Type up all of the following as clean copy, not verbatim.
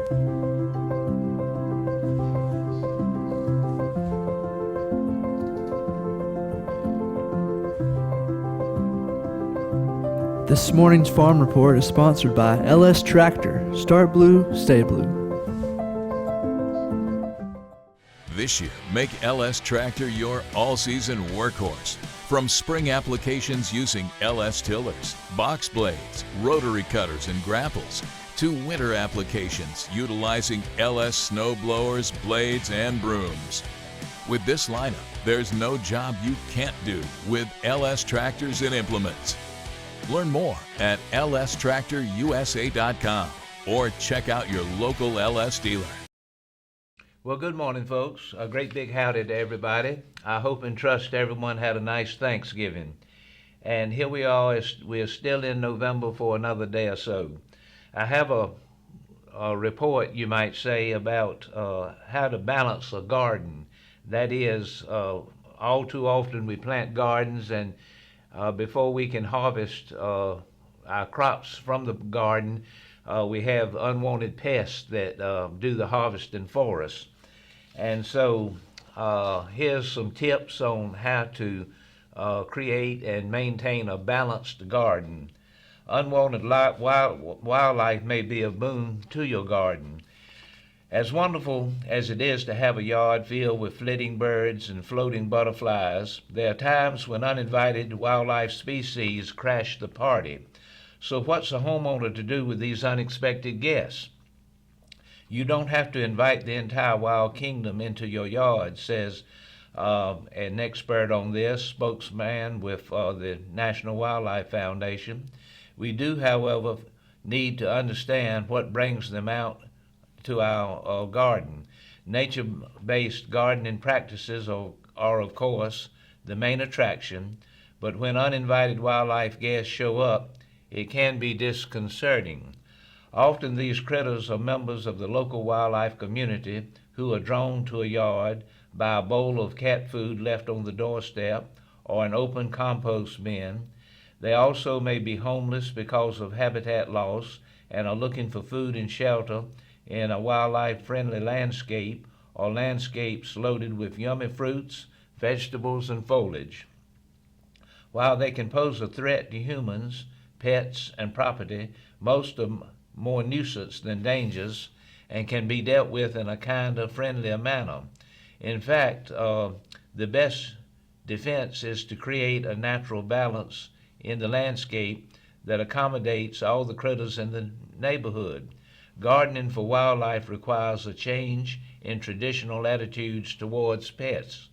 This morning's Farm Report is sponsored by LS Tractor. Start blue, stay blue. This year, make LS Tractor your all-season workhorse. From spring applications using LS tillers, box blades, rotary cutters, and grapples, to winter applications utilizing LS snow blowers, blades, and brooms. With this lineup, there's no job you can't do with LS tractors and implements. Learn more at lstractorusa.com or check out your local LS dealer. Well, good morning, folks. A great big howdy to everybody. I hope and trust everyone had a nice Thanksgiving. And here we are, we're still in November for another day or so. I have a report, you might say, about how to balance a garden. That is, all too often we plant gardens, and before we can harvest our crops from the garden, we have unwanted pests that do the harvesting for us. And so here's some tips on how to create and maintain a balanced garden. Unwanted wildlife may be a boon to your garden. As wonderful as it is to have a yard filled with flitting birds and floating butterflies, there are times when uninvited wildlife species crash the party. So what's a homeowner to do with these unexpected guests? You don't have to invite the entire wild kingdom into your yard, says an expert on this, spokesman with the National Wildlife Foundation. We do, however, need to understand what brings them out to our garden. Nature-based gardening practices are, of course, the main attraction, but when uninvited wildlife guests show up, it can be disconcerting. Often these critters are members of the local wildlife community who are drawn to a yard by a bowl of cat food left on the doorstep or an open compost bin. They also may be homeless because of habitat loss and are looking for food and shelter in a wildlife-friendly landscape or landscapes loaded with yummy fruits, vegetables, and foliage. While they can pose a threat to humans, pets, and property, most are more nuisance than dangers and can be dealt with in a kinder, friendlier manner. In fact, the best defense is to create a natural balance in the landscape that accommodates all the critters in the neighborhood. Gardening for wildlife requires a change in traditional attitudes towards pets.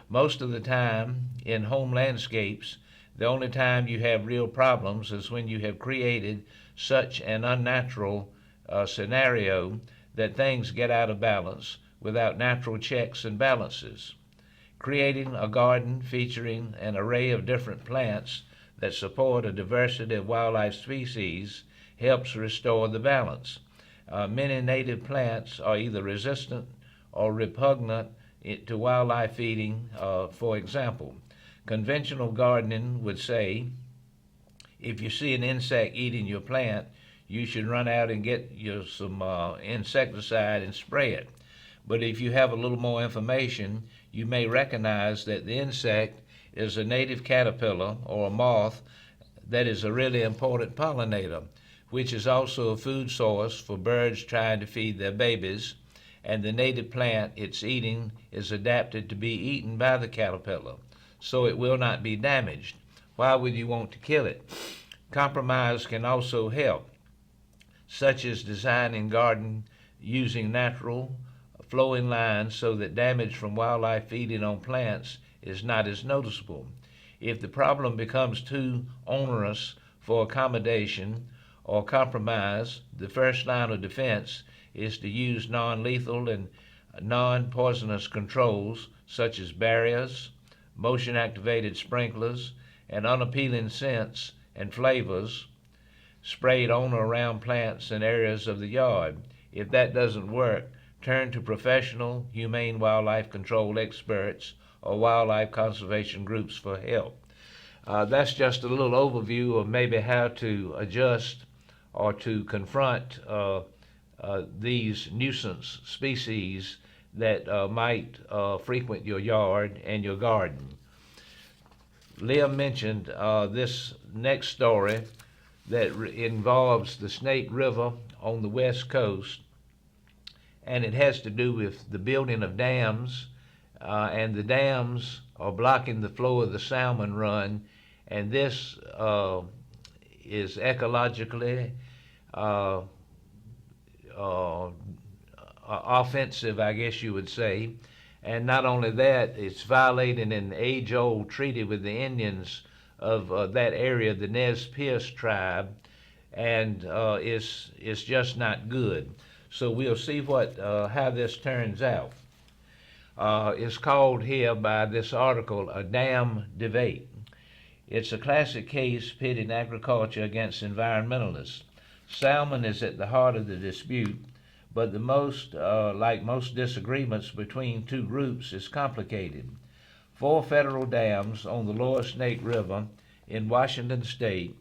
Most of the time, in home landscapes, the only time you have real problems is when you have created such an unnatural scenario that things get out of balance without natural checks and balances. Creating a garden featuring an array of different plants that support a diversity of wildlife species helps restore the balance. Many native plants are either resistant or repugnant to wildlife feeding. For example, conventional gardening would say, if you see an insect eating your plant, you should run out and get some insecticide and spray it. But if you have a little more information, you may recognize that the insect is a native caterpillar or a moth that is a really important pollinator, which is also a food source for birds trying to feed their babies, and the native plant it's eating is adapted to be eaten by the caterpillar, so it will not be damaged. Why would you want to kill it? Compromise can also help, such as designing garden using natural flowing lines so that damage from wildlife feeding on plants is not as noticeable. If the problem becomes too onerous for accommodation or compromise, the first line of defense is to use non-lethal and non-poisonous controls such as barriers, motion-activated sprinklers, and unappealing scents and flavors sprayed on or around plants and areas of the yard. If that doesn't work, turn to professional, humane wildlife control experts or wildlife conservation groups for help. That's just a little overview of maybe how to adjust or to confront these nuisance species that might frequent your yard and your garden. Leah mentioned this next story that involves the Snake River on the west coast, and it has to do with the building of dams, and the dams are blocking the flow of the salmon run, and this is ecologically uh, offensive, I guess you would say. And not only that, it's violating an age-old treaty with the Indians of that area, the Nez Perce tribe, and it's just not good. So we'll see how this turns out. It's called here by this article a dam debate. It's a classic case pitting agriculture against environmentalists. Salmon is at the heart of the dispute, but like most disagreements between two groups, is complicated. 4 federal dams on the lower Snake River in Washington state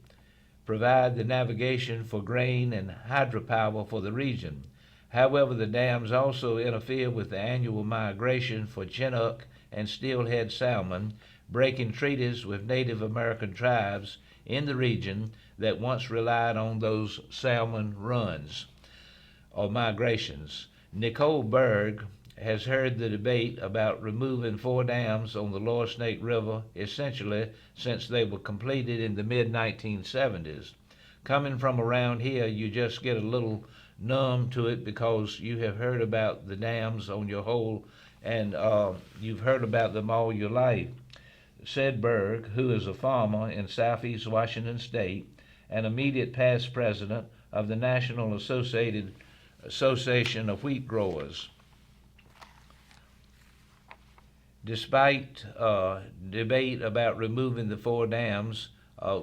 provide the navigation for grain and hydropower for the region. However, the dams also interfere with the annual migration for Chinook and steelhead salmon, breaking treaties with Native American tribes in the region that once relied on those salmon runs or migrations. Nicole Berg has heard the debate about removing 4 dams on the lower Snake River essentially since they were completed in the mid-1970s. Coming from around here, you just get a little numb to it because you have heard about the dams on your whole, and you've heard about them all your life, said Berg, who is a farmer in southeast Washington state and immediate past president of the National Association of Wheat Growers. Despite debate about removing the 4 dams,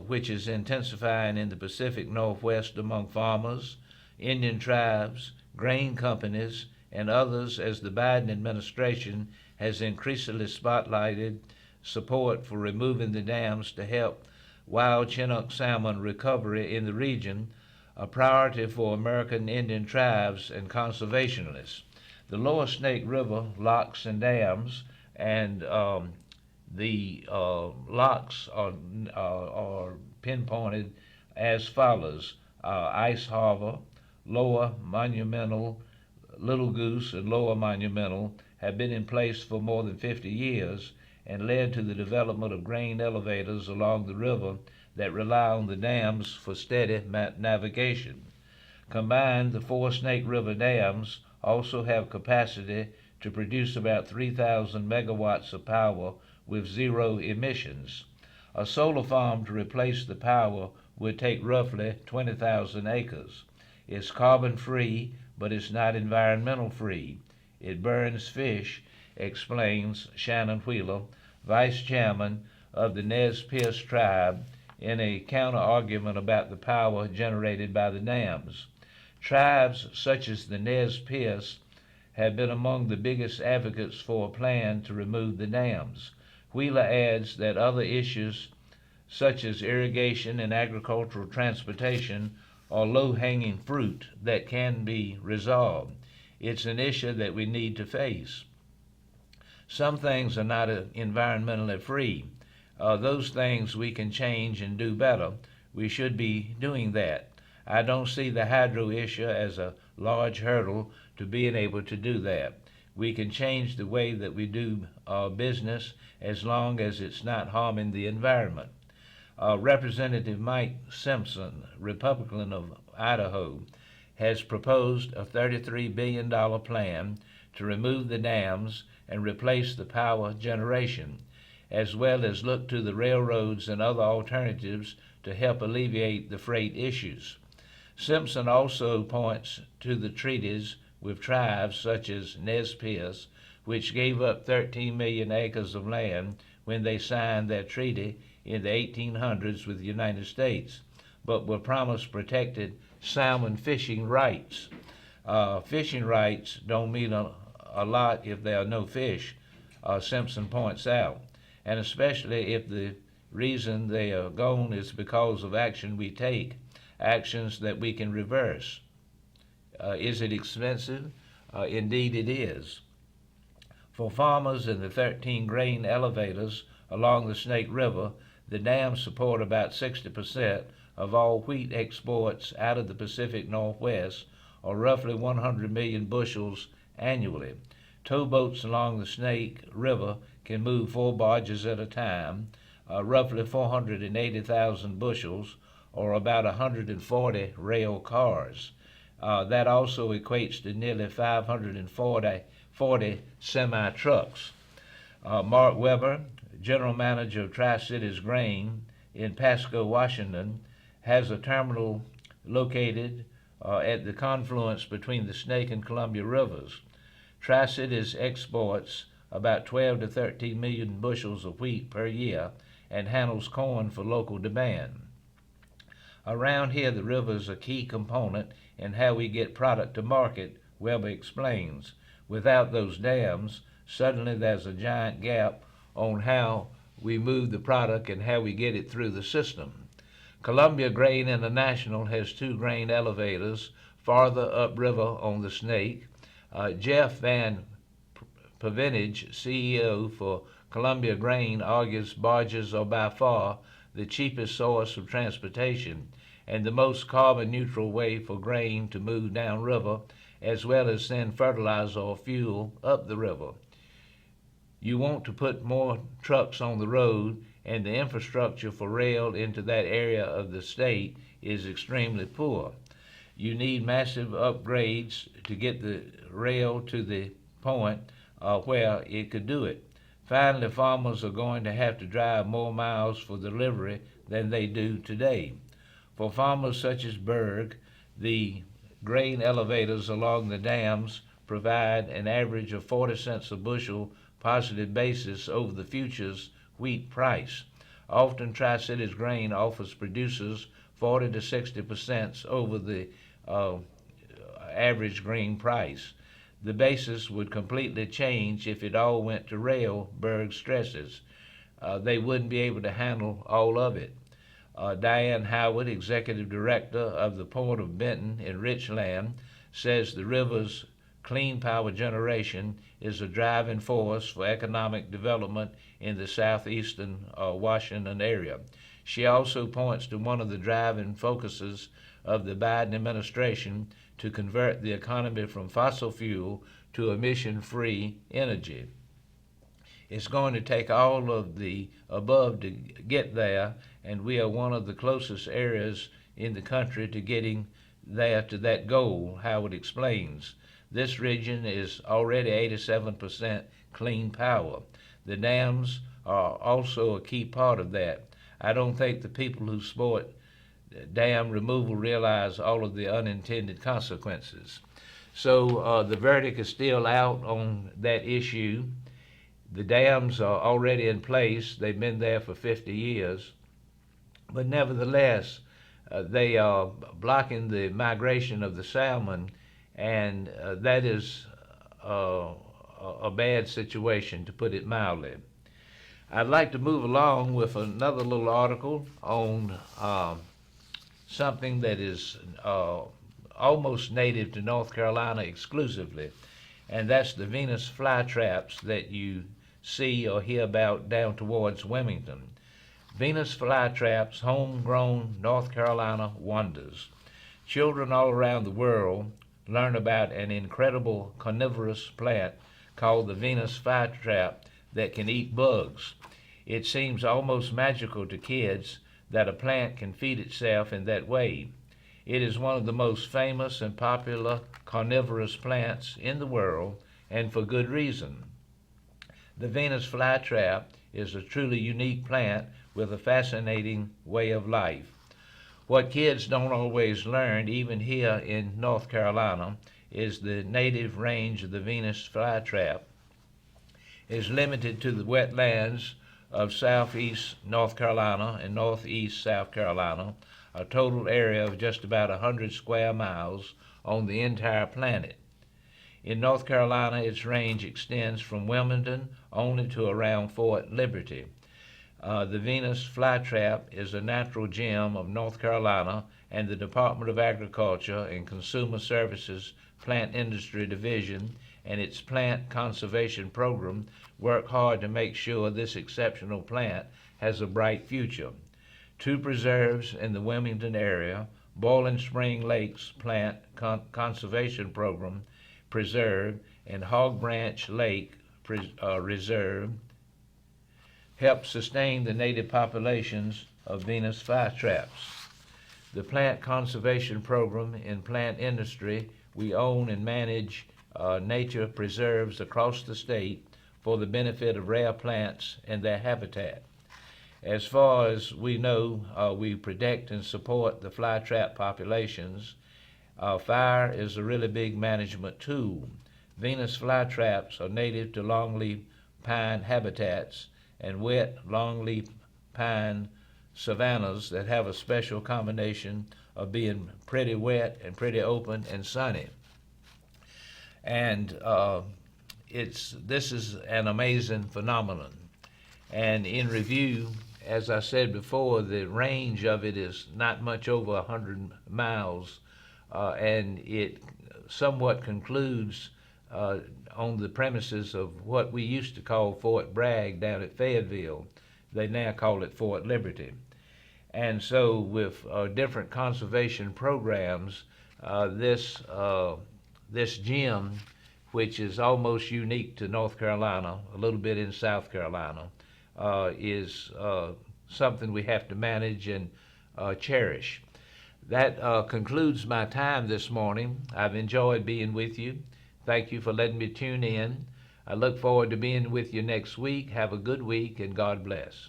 which is intensifying in the Pacific Northwest among farmers, Indian tribes, grain companies, and others, as the Biden administration has increasingly spotlighted support for removing the dams to help wild Chinook salmon recovery in the region, a priority for American Indian tribes and conservationists. The lower Snake River locks and dams, and the locks are pinpointed as follows: Ice Harbor, Lower Monumental, Little Goose, and Lower Monumental have been in place for more than 50 years and led to the development of grain elevators along the river that rely on the dams for steady navigation. Combined, the 4 Snake River dams also have capacity to produce about 3,000 megawatts of power with 0 emissions. A solar farm to replace the power would take roughly 20,000 acres. It's carbon-free, but it's not environmental-free. It burns fish, explains Shannon Wheeler, vice chairman of the Nez Perce tribe, in a counter-argument about the power generated by the dams. Tribes such as the Nez Perce have been among the biggest advocates for a plan to remove the dams. Wheeler adds that other issues such as irrigation and agricultural transportation are low-hanging fruit that can be resolved. It's an issue that we need to face. Some things are not environmentally free. Those things we can change and do better. We should be doing that. I don't see the hydro issue as a large hurdle to being able to do that. We can change the way that we do business as long as it's not harming the environment. Representative Mike Simpson, Republican of Idaho, has proposed a $33 billion plan to remove the dams and replace the power generation, as well as look to the railroads and other alternatives to help alleviate the freight issues. Simpson also points to the treaties with tribes such as Nez Perce, which gave up 13 million acres of land when they signed that treaty in the 1800s with the United States, but were promised protected salmon fishing rights. Fishing rights don't mean a lot if there are no fish, Simpson points out, and especially if the reason they are gone is because of action we take, actions that we can reverse. Is it expensive? Indeed it is. For farmers in the 13 grain elevators along the Snake River, the dams support about 60% of all wheat exports out of the Pacific Northwest, or roughly 100 million bushels annually. Towboats along the Snake River can move 4 barges at a time, roughly 480,000 bushels, or about 140 rail cars. That also equates to nearly 540 semi-trucks. Mark Weber, general manager of Tri-Cities Grain in Pasco, Washington, has a terminal located at the confluence between the Snake and Columbia Rivers. Tri-Cities exports about 12 to 13 million bushels of wheat per year and handles corn for local demand. Around here, the river is a key component in how we get product to market, Weber explains. Without those dams, suddenly there's a giant gap on how we move the product and how we get it through the system. Columbia Grain International has 2 grain elevators farther upriver on the Snake. Jeff Van Pavinage, CEO for Columbia Grain, argues barges are by far the cheapest source of transportation and the most carbon-neutral way for grain to move downriver, as well as send fertilizer or fuel up the river. You want to put more trucks on the road, and the infrastructure for rail into that area of the state is extremely poor. You need massive upgrades to get the rail to the point where it could do it. Finally, farmers are going to have to drive more miles for delivery than they do today. For farmers such as Berg, the grain elevators along the dams provide an average of 40 cents a bushel positive basis over the futures wheat price. Often Tri-Cities Grain offers producers 40 to 60% over the average grain price. The basis would completely change if it all went to rail, Berg stresses. They wouldn't be able to handle all of it. Diane Howard, executive director of the Port of Benton in Richland, says the river's clean power generation is a driving force for economic development in the southeastern Washington area. She also points to one of the driving focuses of the Biden administration to convert the economy from fossil fuel to emission-free energy. It's going to take all of the above to get there, and we are one of the closest areas in the country to getting there to that goal, Howard explains. This region is already 87% clean power. The dams are also a key part of that. I don't think the people who support dam removal realize all of the unintended consequences. So the verdict is still out on that issue. The dams are already in place. They've been there for 50 years. But nevertheless, they are blocking the migration of the salmon, and that is a bad situation, to put it mildly. I'd like to move along with another little article on something that is almost native to North Carolina exclusively, and that's the Venus flytraps that you see or hear about down towards Wilmington. Venus flytraps, homegrown North Carolina wonders. Children all around the world learn about an incredible carnivorous plant called the Venus flytrap that can eat bugs. It seems almost magical to kids that a plant can feed itself in that way. It is one of the most famous and popular carnivorous plants in the world, and for good reason. The Venus flytrap is a truly unique plant with a fascinating way of life. What kids don't always learn, even here in North Carolina, is the native range of the Venus flytrap is limited to the wetlands of southeast North Carolina and northeast South Carolina, a total area of just about 100 square miles on the entire planet. In North Carolina, its range extends from Wilmington only to around Fort Liberty. The Venus flytrap is a natural gem of North Carolina and the Department of Agriculture and Consumer Services Plant Industry Division and its plant conservation program work hard to make sure this exceptional plant has a bright future. 2 preserves in the Wilmington area, Boiling Spring Lakes Plant Conservation Program Preserve and Hog Branch Lake Reserve, help sustain the native populations of Venus flytraps. The Plant Conservation Program in plant industry, we own and manage nature preserves across the state for the benefit of rare plants and their habitat. As far as we know, we protect and support the flytrap populations. Fire is a really big management tool. Venus flytraps are native to longleaf pine habitats and wet longleaf pine savannas that have a special combination of being pretty wet and pretty open and sunny. And this is an amazing phenomenon. And in review, as I said before, the range of it is not much over 100 miles, and it somewhat concludes on the premises of what we used to call Fort Bragg down at Fayetteville. They now call it Fort Liberty. And so with different conservation programs, this gem, which is almost unique to North Carolina, a little bit in South Carolina, is something we have to manage and cherish. That concludes my time this morning. I've enjoyed being with you. Thank you for letting me tune in. I look forward to being with you next week. Have a good week, and God bless.